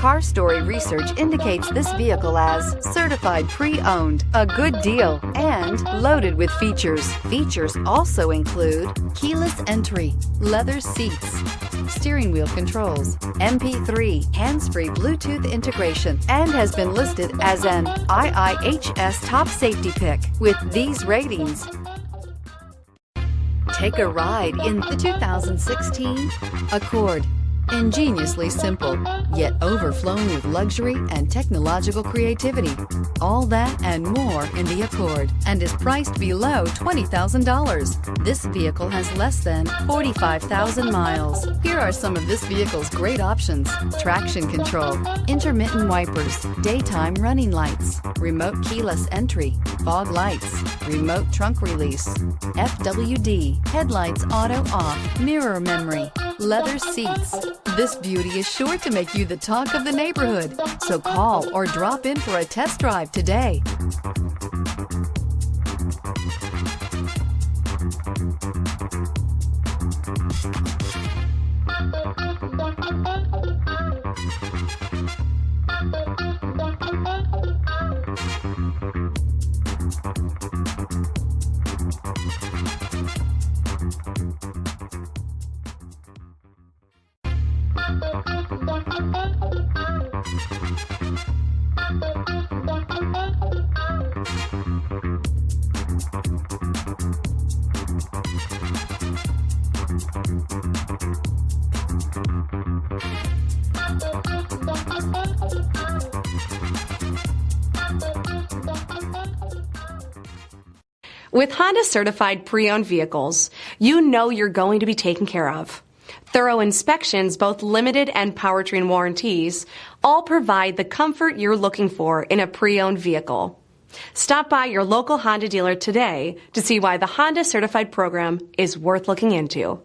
Car Story research indicates this vehicle as certified pre-owned, a good deal, and loaded with features. Features also include keyless entry, leather seats, steering wheel controls, MP3, hands-free Bluetooth integration, and has been listed as an IIHS top safety pick with these ratings. Take a ride in the 2016 Accord. Ingeniously simple, yet overflowing with luxury and technological creativity. All that and more in the Accord, and is priced below $20,000. This vehicle has less than 45,000 miles. Here are some of this vehicle's great options: traction control, intermittent wipers, daytime running lights, remote keyless entry, fog lights, remote trunk release, FWD, headlights auto off, mirror memory, leather seats. This beauty is sure to make you the talk of the neighborhood. So call or drop in for a test drive today. With Honda certified pre-owned vehicles, you know you're going to be taken care of. Thorough inspections, both limited and powertrain warranties, all provide the comfort you're looking for in a pre-owned vehicle. Stop by your local Honda dealer today to see why the Honda certified program is worth looking into.